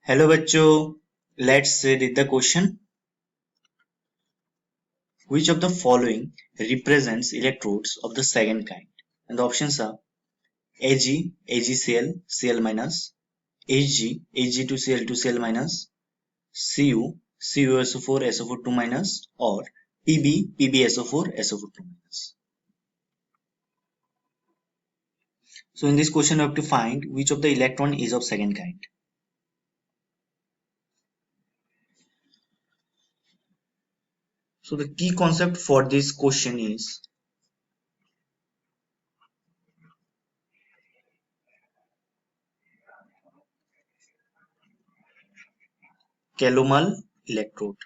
Hello बच्चों, let's read the question. Which of the following represents electrodes of the second kind? And the options are Ag, AgCl, Cl minus, Hg, Hg2Cl2, Cl minus, Cu, CuSO4, SO4 2 minus, or Pb, PbSO4, SO4 2 minus. So in this question, we have to find which of the electron is of second kind. So the key concept for this question is Calomel electrode.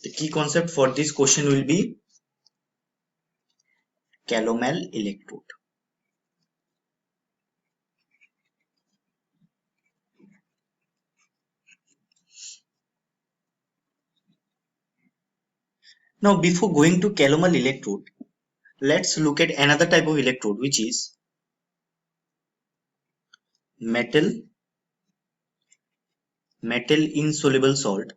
The key concept for this question will be Calomel electrode. Now before going to Calomel electrode, let's look at another type of electrode, which is metal insoluble salt,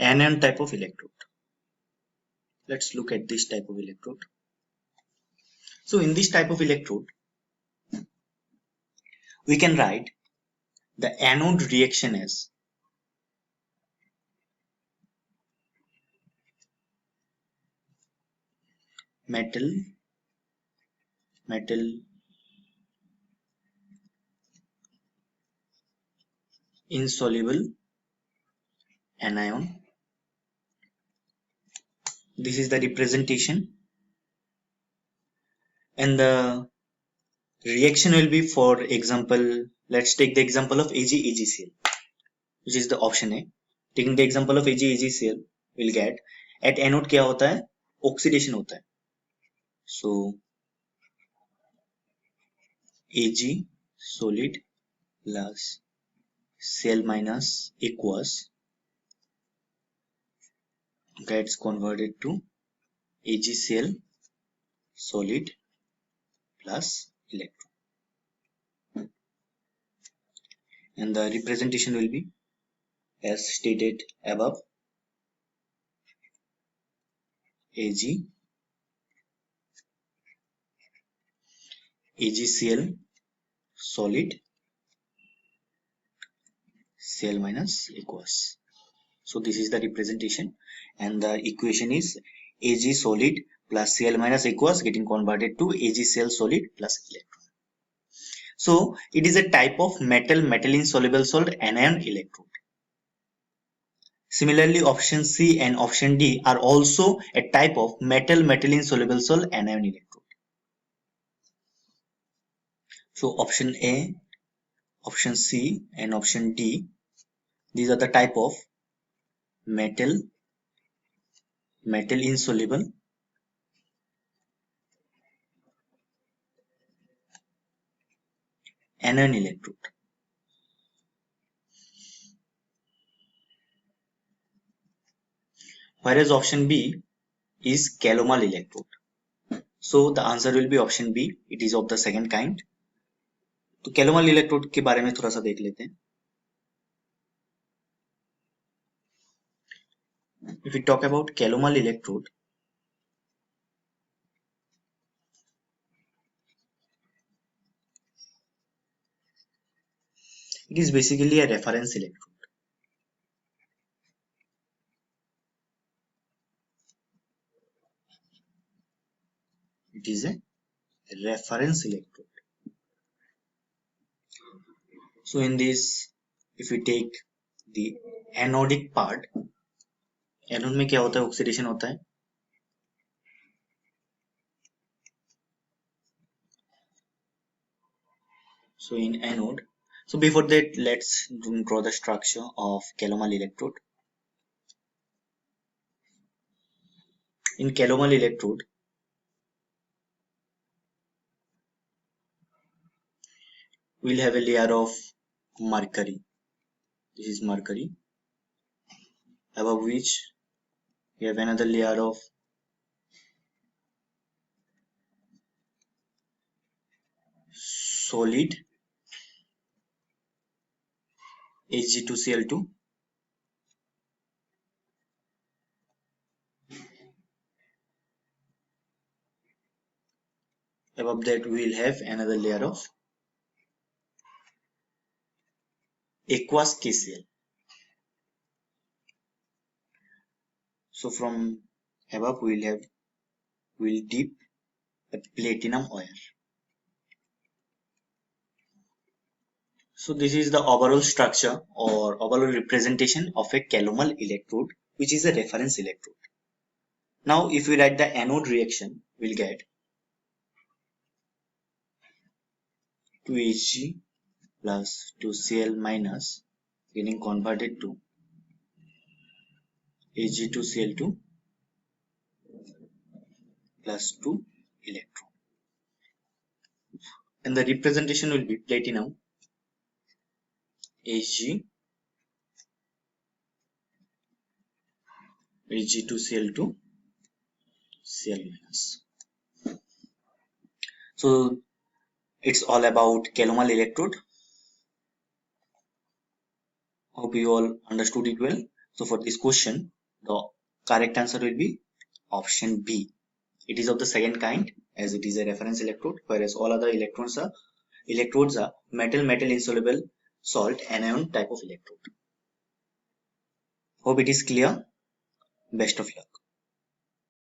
anion type of electrode. Let's look at this type of electrode. So in this type of electrode, we can write the anode reaction as metal insoluble anion. This is the representation, and the reaction will be, for example, let's take the example of AgCl, which is the option A. Taking the example of AgCl, we'll get at anode क्या होता है, oxidation होता है. So Ag solid plus Cl minus aqueous gets converted to AgCl solid plus electron, and the representation will be as stated above. AgCl solid, Cl minus aqueous. So this is the representation, and the equation is Ag solid plus Cl minus aqueous getting converted to AgCl solid plus electron. So it is a type of metal insoluble salt anion electrode. Similarly, option C and option D are also a type of metal insoluble salt anion electrode. So option A, option C and option D, these are the type of metal insoluble anion electrode. Whereas option B is Calomel electrode. So the answer will be option B. It is of the second kind. तो Calomel electrode के बारे में थोड़ा सा देख लेते हैं. If we talk about Calomel electrode, it is basically a reference electrode. It is a reference electrode. So in this, if we take the anodic part, anode में क्या होता है, ऑक्सीडेशन होता है. So in anode, so before that, let's draw the structure of Calomel electrode. In Calomel electrode, we'll have a layer of mercury. This is mercury, above which We have another layer of solid Hg2Cl2. Above that we will have another layer of aqueous KCl. So from above we'll dip a platinum wire. So this is the overall structure or overall representation of a calomel electrode, which is a reference electrode. Now if we write the anode reaction, we'll get 2Hg plus 2Cl minus getting converted to Hg2Cl2 plus 2 electron. And the representation will be platinum Hg Hg2Cl2 Cl minus. So it's all about calomel electrode. Hope you all understood it well. So for this question, the correct answer will be option B. It is of the second kind as it is a reference electrode, whereas all other electrodes are metal insoluble salt anion type of electrode. Hope it is clear. Best of luck.